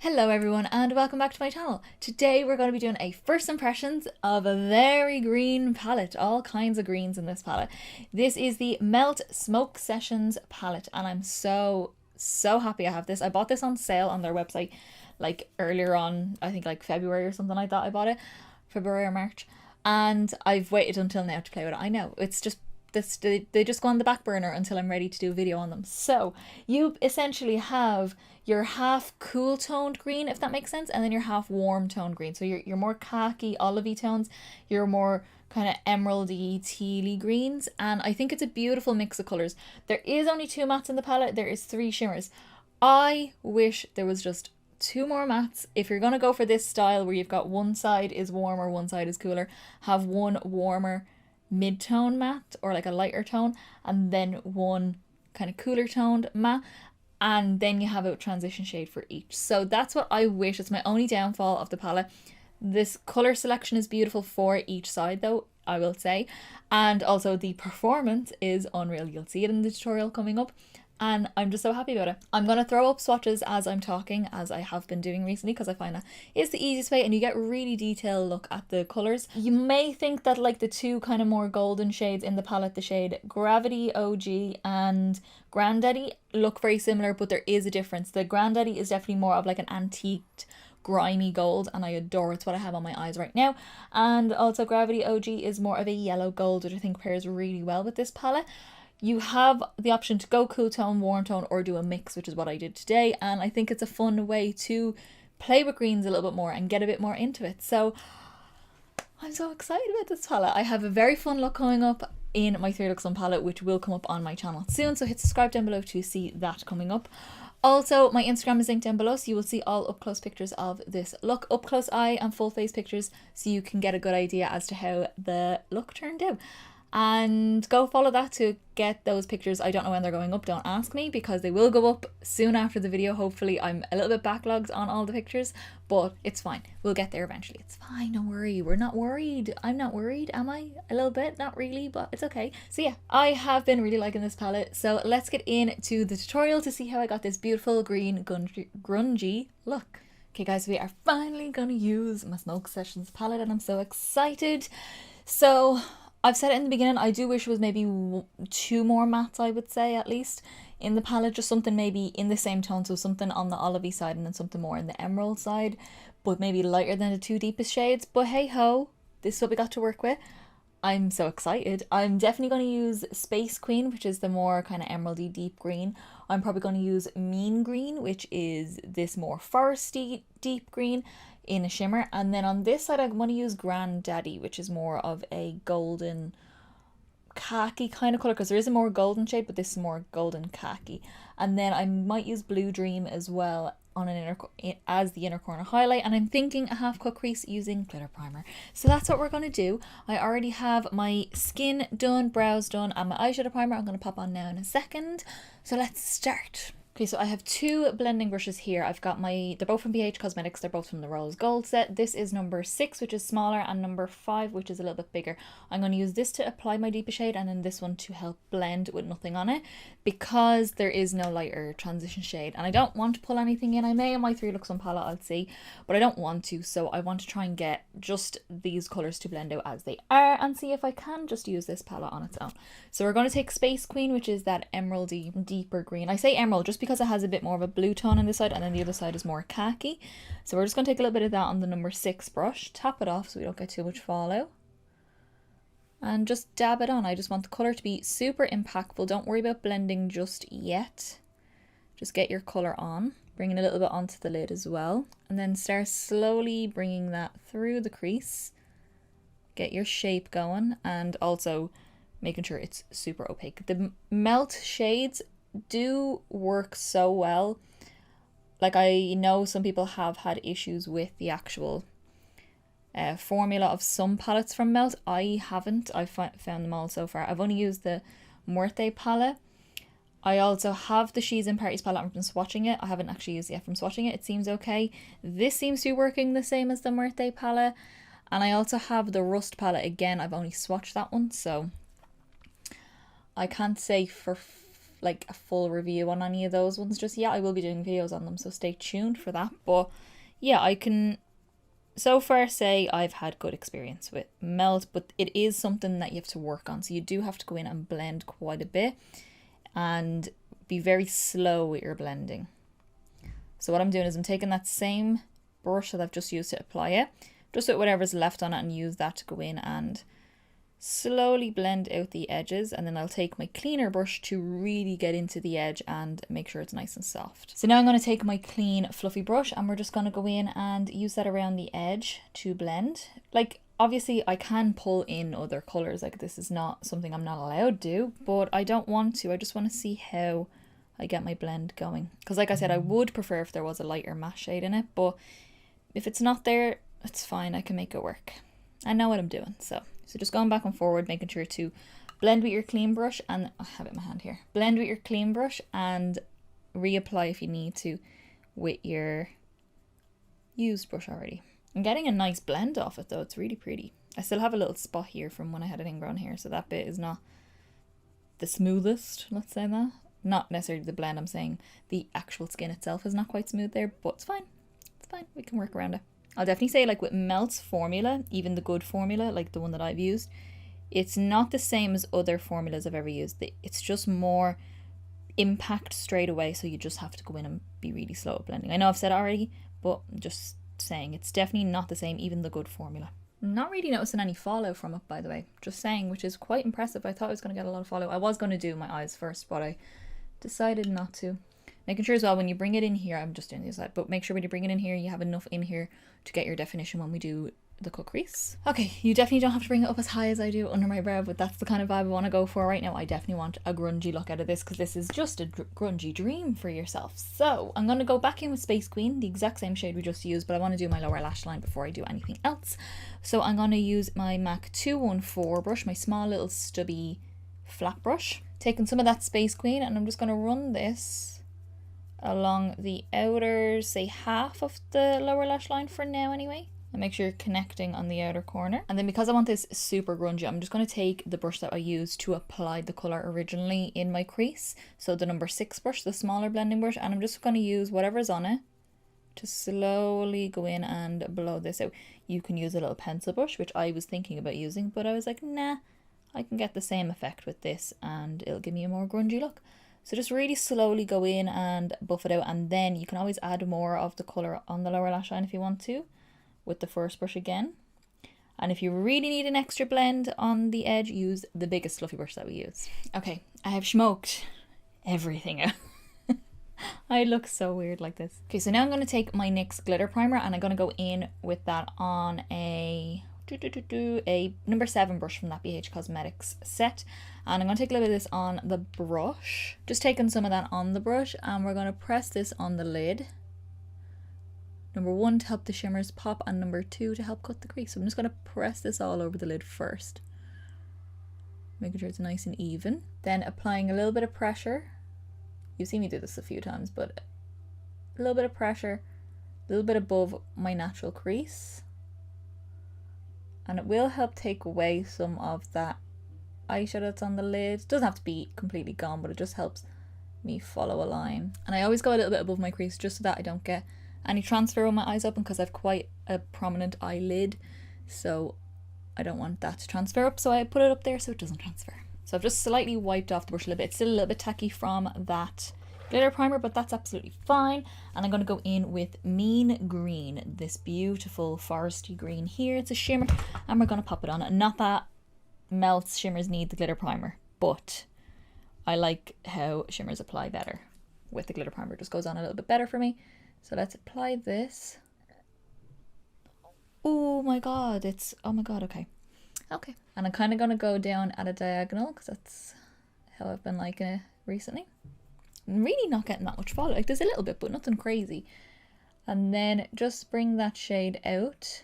Hello everyone and welcome back to my channel. Today we're going to be doing a first impressions of a very green palette, all kinds of greens in this palette. This is the Melt Smoke Sessions palette and I'm so happy I have this. I bought this on sale on their website like earlier on, I think like February or something like that I bought it, February or March, and I've waited until now to play with it. I know, it's just they just go on the back burner until I'm ready to do a video on them. So you essentially have your half cool toned green, if that makes sense, and then your half warm toned green. So you're more khaki olivey tones, you're more kind of emeraldy tealy greens, and I think it's a beautiful mix of colors. There is only 2 mattes in the palette, there is 3 shimmers. I wish there was just 2 more mattes. If you're gonna go for this style where you've got one side is warmer, one side is cooler, have one warmer mid-tone matte or like a lighter tone and then one kind of cooler toned matte, and then you have a transition shade for each. So that's what I wish. It's my only downfall of the palette. This color selection is beautiful for each side though, I will say, and also the performance is unreal. You'll see it in the tutorial coming up and I'm just so happy about it. I'm going to throw up swatches as I'm talking, as I have been doing recently, because I find that is the easiest way and you get a really detailed look at the colours. You may think that like the 2 kind of more golden shades in the palette, the shade Gravity OG and Granddaddy, look very similar, but there is a difference. The Granddaddy is definitely more of like an antiqued grimy gold and I adore it. It's what I have on my eyes right now. And also Gravity OG is more of a yellow gold, which I think pairs really well with this palette. You have the option to go cool tone, warm tone, or do a mix, which is what I did today. And I think it's a fun way to play with greens a little bit more and get a bit more into it. So I'm so excited about this palette. I have a very fun look coming up in my 3 looks on palette, which will come up on my channel soon. So hit subscribe down below to see that coming up. Also, my Instagram is linked down below, so you will see all up close pictures of this look, up close eye and full face pictures, so you can get a good idea as to how the look turned out. And go follow that to get those pictures. I don't know when they're going up, don't ask me, because they will go up soon after the video. Hopefully I'm a little bit backlogged on all the pictures, but it's fine, we'll get there eventually. It's fine, don't worry, we're not worried. I'm not worried, am I? A little bit, not really, but it's okay. So yeah, I have been really liking this palette, so let's get into the tutorial to see how I got this beautiful green grungy look. Okay guys, we are finally gonna use my Smoke Sessions palette and I'm so excited. So I've said it in the beginning, I do wish it was maybe 2 more mattes, I would say, at least, in the palette. Just something maybe in the same tone, so something on the olivey side and then something more in the emerald side, but maybe lighter than the 2 deepest shades. But hey ho, this is what we got to work with. I'm so excited. I'm definitely going to use Space Queen, which is the more kind of emeraldy deep green. I'm probably going to use Mean Green, which is this more foresty deep green in a shimmer. And then on this side I'm going to use Granddaddy, which is more of a golden khaki kind of colour, because there is a more golden shade, but this is more golden khaki. And then I might use Blue Dream as well on an as the inner corner highlight, and I'm thinking a half cut crease using glitter primer. So that's what we're going to do. I already have my skin done, brows done, and my eyeshadow primer I'm going to pop on now in a second. So let's start. Okay, so I have 2 blending brushes here. I've got they're both from BH Cosmetics, they're both from the Rose Gold set. This is number 6, which is smaller, and number 5, which is a little bit bigger. I'm going to use this to apply my deeper shade, and then this one to help blend with nothing on it, because there is no lighter transition shade. And I don't want to pull anything in. I may in my 3 looks on palette, I'll see, but I don't want to. So I want to try and get just these colours to blend out as they are, and see if I can just use this palette on its own. So we're going to take Space Queen, which is that emeraldy deeper green. I say emerald just because it has a bit more of a blue tone on this side, and then the other side is more khaki. So we're just going to take a little bit of that on the number 6 brush, tap it off so we don't get too much fallout, and just dab it on. I just want the colour to be super impactful. Don't worry about blending just yet. Just get your colour on, bringing a little bit onto the lid as well, and then start slowly bringing that through the crease. Get your shape going, and also making sure it's super opaque. The melt shades do work so well. Like, I know some people have had issues with the actual formula of some palettes from Melt. I haven't. I've found them all so far. I've only used the Muerte palette. I also have the She's in Parties palette from swatching it. I haven't actually used it yet from swatching it. It seems okay. This seems to be working the same as the Muerte palette. And I also have the Rust palette. Again, I've only swatched that one, so I can't say for like a full review on any of those ones just yet. I will be doing videos on them, so stay tuned for that. But yeah, I can so far say I've had good experience with Melt, but it is something that you have to work on. So you do have to go in and blend quite a bit and be very slow with your blending. So what I'm doing is I'm taking that same brush that I've just used to apply it, just with whatever's left on it, and use that to go in and slowly blend out the edges. And then I'll take my cleaner brush to really get into the edge and make sure it's nice and soft. So now I'm going to take my clean fluffy brush and we're just going to go in and use that around the edge to blend. Like, obviously I can pull in other colors, like this is not something I'm not allowed to do, but I don't want to. I just want to see how I get my blend going, because like I said, I would prefer if there was a lighter matte shade in it, but if it's not there, it's fine, I can make it work. I know what I'm doing. So just going back and forward, making sure to blend with your clean brush, and I have it in my hand here. Blend with your clean brush and reapply if you need to with your used brush already. I'm getting a nice blend off it though, it's really pretty. I still have a little spot here from when I had it ingrown hair, so that bit is not the smoothest, let's say that. Not necessarily the blend, I'm saying the actual skin itself is not quite smooth there, but it's fine. It's fine, we can work around it. I'll definitely say, like with Melt's formula, even the good formula, like the one that I've used, it's not the same as other formulas I've ever used. It's just more impact straight away, so you just have to go in and be really slow at blending. I know I've said it already, but I'm just saying it's definitely not the same, even the good formula. I'm not really noticing any fallout from it, by the way, just saying, which is quite impressive. I thought I was going to get a lot of fallout. I was going to do my eyes first, but I decided not to. Making sure as well when you bring it in here, I'm just doing the side, but make sure when you bring it in here you have enough in here to get your definition when we do the cut crease. Okay, you definitely don't have to bring it up as high as I do under my brow, but that's the kind of vibe I want to go for right now. I definitely want a grungy look out of this, because this is just a grungy dream for yourself. So I'm going to go back in with Space Queen, the exact same shade we just used, but I want to do my lower lash line before I do anything else. So I'm going to use my MAC 214 brush, my small little stubby flat brush. Taking some of that Space Queen, and I'm just going to run this along the outer, say half of the lower lash line for now anyway. And make sure you're connecting on the outer corner. And then because I want this super grungy, I'm just going to take the brush that I used to apply the colour originally in my crease. So the number 6 brush, the smaller blending brush, and I'm just going to use whatever's on it to slowly go in and blow this out. You can use a little pencil brush, which I was thinking about using, but I was like, nah, I can get the same effect with this and it'll give me a more grungy look. So just really slowly go in and buff it out, and then you can always add more of the colour on the lower lash line if you want to with the first brush again. And if you really need an extra blend on the edge, use the biggest fluffy brush that we use. Okay, I have smoked everything out. I look so weird like this. Okay, so now I'm going to take my NYX Glitter Primer and I'm going to go in with that on a number 7 brush from that BH Cosmetics set, and I'm going to take a little bit of this on the brush, just taking some of that on the brush, and we're going to press this on the lid. Number 1 to help the shimmers pop, and number 2 to help cut the crease. So I'm just going to press this all over the lid first, making sure it's nice and even, then applying a little bit of pressure. You've seen me do this a few times, but a little bit of pressure, a little bit above my natural crease. And it will help take away some of that eyeshadow that's on the lid. It doesn't have to be completely gone, but it just helps me follow a line. And I always go a little bit above my crease just so that I don't get any transfer on my eyes open, because I've quite a prominent eyelid, so I don't want that to transfer up, so I put it up there so it doesn't transfer. So I've just slightly wiped off the brush a little bit. It's still a little bit tacky from that glitter primer, but that's absolutely fine. And I'm going to go in with Mean Green, this beautiful foresty green here. It's a shimmer, and we're going to pop it on. Not that Melt's shimmers need the glitter primer, but I like how shimmers apply better with the glitter primer. It just goes on a little bit better for me. So let's apply this. Oh my god, it's, oh my god, okay. Okay, and I'm kind of going to go down at a diagonal, because that's how I've been liking it recently. I'm really not getting that much fallout. Like, there's a little bit, but nothing crazy. And then just bring that shade out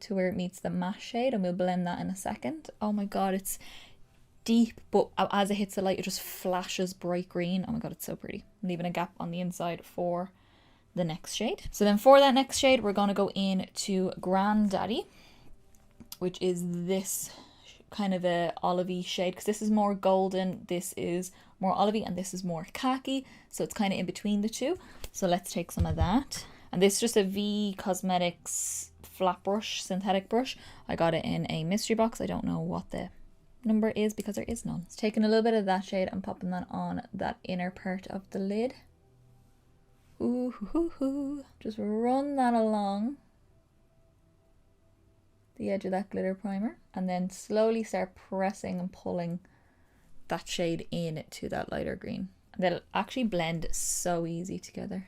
to where it meets the matte shade, and we'll blend that in a second. Oh my god, it's deep, but as it hits the light, it just flashes bright green. Oh my god, it's so pretty. I'm leaving a gap on the inside for the next shade. So then for that next shade, we're going to go in to Granddaddy, which is this kind of a olivey shade, because this is more golden, this is more olivey, and this is more khaki, so it's kind of in between the two. So let's take some of that. And this is just a V Cosmetics flat brush, synthetic brush. I got it in a mystery box. I don't know what the number is because there is none. It's taking a little bit of that shade and popping that on that inner part of the lid. Ooh, hoo, hoo, hoo. Just run that along the edge of that glitter primer, and then slowly start pressing and pulling that shade in to that lighter green. And they'll actually blend so easy together.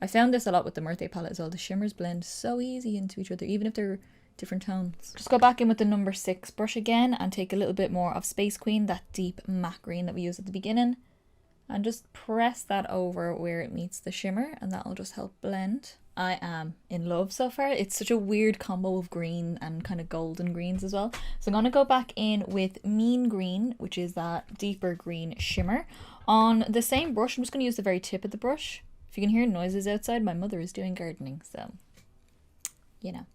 I found this a lot with the Mirthe palette as well. The shimmers blend so easy into each other, even if they're different tones. Just go back in with the number 6 brush again and take a little bit more of Space Queen, that deep matte green that we used at the beginning, and just press that over where it meets the shimmer, and that'll just help blend. I am in love so far. It's such a weird combo of green and kind of golden greens as well. So I'm going to go back in with Mean Green, which is that deeper green shimmer. On the same brush, I'm just going to use the very tip of the brush. If you can hear noises outside, my mother is doing gardening, so, you know.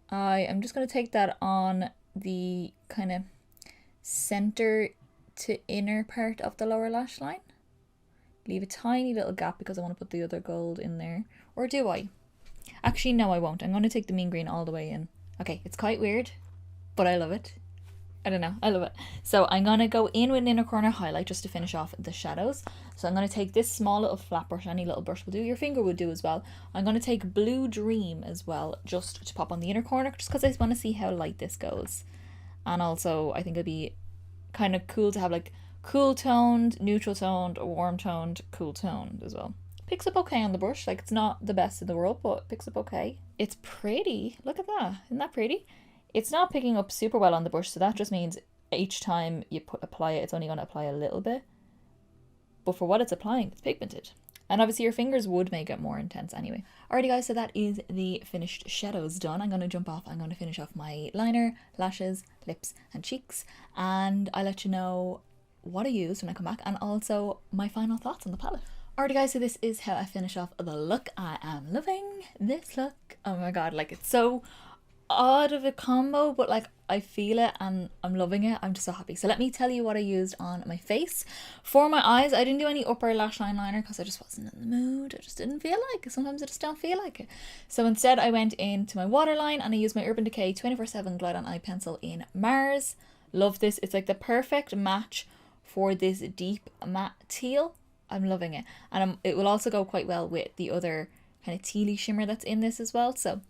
I am just going to take that on the kind of center to inner part of the lower lash line. Leave a tiny little gap because I want to put the other gold in there. Or do I? Actually, no, I won't. I'm going to take the Mean Green all the way in. Okay, it's quite weird, but I love it. I don't know, I love it. So I'm going to go in with an inner corner highlight just to finish off the shadows. So I'm going to take this small little flat brush, any little brush will do, your finger would do as well. I'm going to take Blue Dream as well, just to pop on the inner corner, just because I want to see how light this goes. And also, I think it'd be kind of cool to have like cool toned, neutral toned, warm toned, cool toned as well. Picks up okay on the brush, like it's not the best in the world, but it picks up okay. It's pretty, look at that, isn't that pretty? It's not picking up super well on the brush, so that just means each time you apply it, it's only going to apply a little bit. But for what it's applying, it's pigmented. And obviously your fingers would make it more intense anyway. Alrighty guys, so that is the finished shadows done. I'm going to jump off, I'm going to finish off my liner, lashes, lips and cheeks. And I'll let you know what I used when I come back, and also my final thoughts on the palette. Alrighty guys, so this is how I finish off the look. I am loving this look. Oh my god, like it's so odd of a combo, but like I feel it and I'm loving it. I'm just so happy. So let me tell you what I used on my face. For my eyes, I didn't do any upper lash line liner because I just wasn't in the mood. I just didn't feel like it. Sometimes I just don't feel like it. So instead I went into my waterline and I used my Urban Decay 24/7 Glide On Eye Pencil in Mars. Love this. It's like the perfect match for this deep matte teal. I'm loving it. And it will also go quite well with the other kind of tealy shimmer that's in this as well. So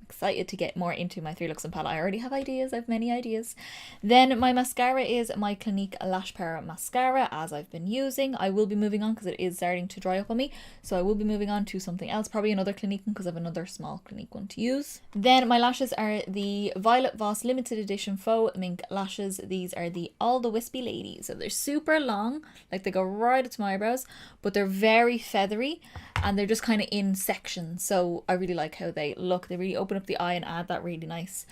excited to get more into my 3 looks and palette. I already have ideas. I have many ideas. Then my mascara is my Clinique Lash Power Mascara, as I've been using. I will be moving on because it is starting to dry up on me. So I will be moving on to something else, probably another Clinique one, because I have another small Clinique one to use. Then my lashes are the Violet Voss Limited Edition Faux Mink Lashes. These are the All the Wispy Ladies. So they're super long, like they go right up to my eyebrows, but they're very feathery and they're just kind of in sections. So I really like how they look. They really open up the eye and add that really nice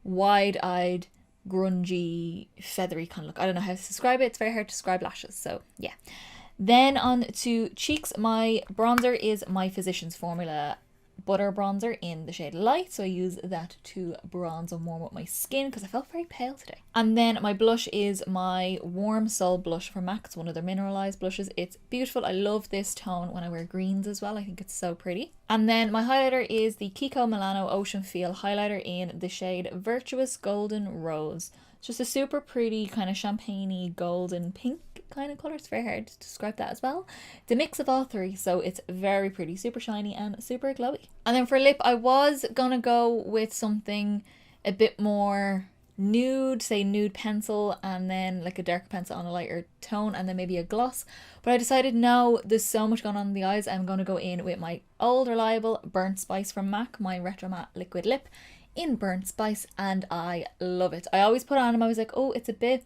wide-eyed, grungy, feathery kind of look. I don't know how to describe it. It's very hard to describe lashes. So yeah. Then on to cheeks. My bronzer is my Physicians Formula Butter Bronzer in the shade Light. So I use that to bronze and warm up my skin because I felt very pale today. And then my blush is my Warm Soul blush from MAC. It's one of their Mineralize blushes. It's beautiful. I love this tone when I wear greens as well. I think it's so pretty. And then my highlighter is the Kiko Milano Ocean Feel highlighter in the shade Virtuous Golden Rose. It's just a super pretty kind of champagne-y golden pink kind of colour. It's very hard to describe that as well. It's a mix of all three, so it's very pretty, super shiny and super glowy. And then for lip, I was gonna go with something a bit more nude, say nude pencil, and then like a darker pencil on a lighter tone, and then maybe a gloss. But I decided no, there's so much going on in the eyes. I'm gonna go in with my old reliable Burnt Spice from MAC, my Retro Matte Liquid Lip in Burnt Spice, and I love it. I always put it on and I was like, oh, it's a bit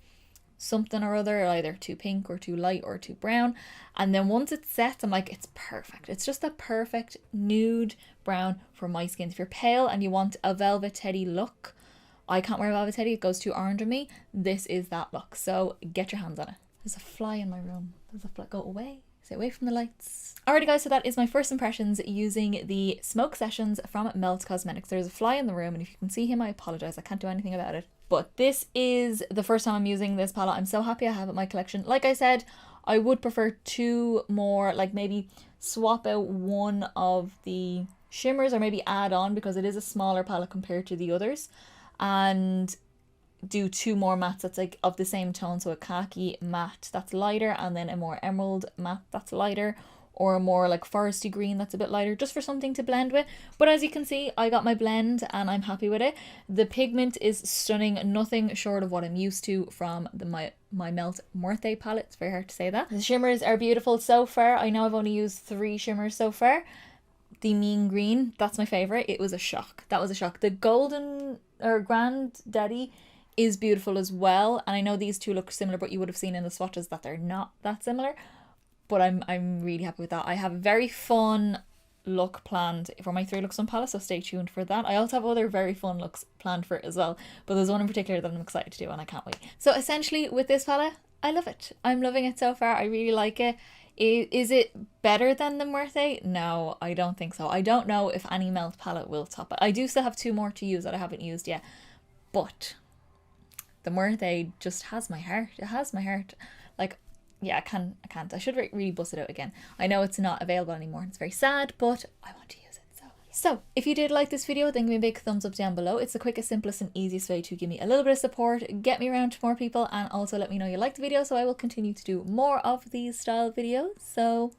something or other, either too pink or too light or too brown. And then once it sets, I'm like, it's perfect. It's just a perfect nude brown for my skin. If you're pale and you want a Velvet Teddy look, I can't wear Velvet Teddy, it goes too orange on me. This is that look, so get your hands on it. There's a fly in my room. There's a fly. Go away. Stay away from the lights. Alrighty guys, so that is my first impressions using the Smoke Sessions from Melt Cosmetics. There's a fly in the room, and if you can see him, I apologize. I can't do anything about it. But this is the first time I'm using this palette. I'm so happy I have it in my collection. Like I said, I would prefer 2 more, like maybe swap out one of the shimmers or maybe add on, because it is a smaller palette compared to the others, and do 2 more mattes that's like of the same tone. So a khaki matte that's lighter, and then a more emerald matte that's lighter, or a more like foresty green that's a bit lighter, just for something to blend with. But as you can see, I got my blend and I'm happy with it. The pigment is stunning, nothing short of what I'm used to from my Melt Muerte palette. It's very hard to say that. The shimmers are beautiful so far. I know I've only used 3 shimmers so far. The Mean Green, that's my favorite. It was a shock. That was a shock. The Golden or Grand Daddy is beautiful as well, and I know these 2 look similar, but you would have seen in the swatches that they're not that similar. But I'm really happy with that. I have a very fun look planned for my 3 looks on palette, so stay tuned for that. I also have other very fun looks planned for it as well, but there's one in particular that I'm excited to do and I can't wait. So essentially with this palette, I love it. I'm loving it so far. I really like it. Is it better than the Muerte? No, I don't think so. I don't know if any Melt palette will top it. I do still have 2 more to use that I haven't used yet, but the Muerte just has my heart. It has my heart. Like, yeah, I can't. I should really bust it out again. I know it's not available anymore. It's very sad, but I want to use it. So if you did like this video, then give me a big thumbs up down below. It's the quickest, simplest and easiest way to give me a little bit of support, get me around to more people, and also let me know you like the video, so I will continue to do more of these style videos. So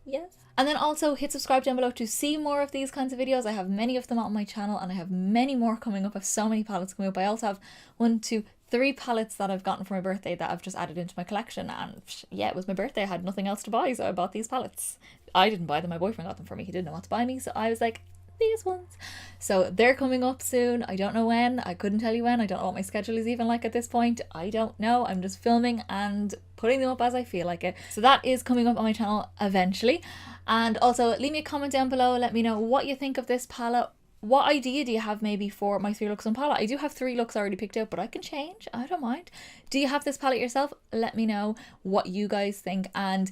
yes. And then also hit subscribe down below to see more of these kinds of videos. I have many of them on my channel, and I have many more coming up. I have so many palettes coming up. I also have 1, 2, 3 palettes that I've gotten for my birthday that I've just added into my collection, and yeah, it was my birthday. I had nothing else to buy, so I bought these palettes. I didn't buy them, my boyfriend got them for me. He didn't know what to buy me, so I was like, these ones. So they're coming up soon. I don't know when. I couldn't tell you when. I don't know what my schedule is even like at this point. I don't know. I'm just filming and putting them up as I feel like it. So that is coming up on my channel eventually. And also leave me a comment down below. Let me know what you think of this palette. What idea do you have maybe for my 3 looks on palette? I do have 3 looks already picked out, but I can change. I don't mind. Do you have this palette yourself? Let me know what you guys think. And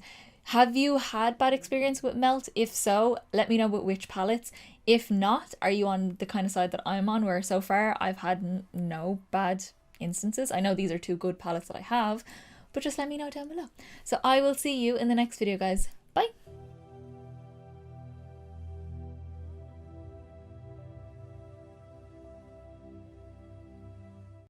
have you had bad experience with Melt? If so, let me know with which palettes. If not, are you on the kind of side that I'm on, where so far I've had no bad instances? I know these are 2 good palettes that I have, but just let me know down below. So I will see you in the next video, guys.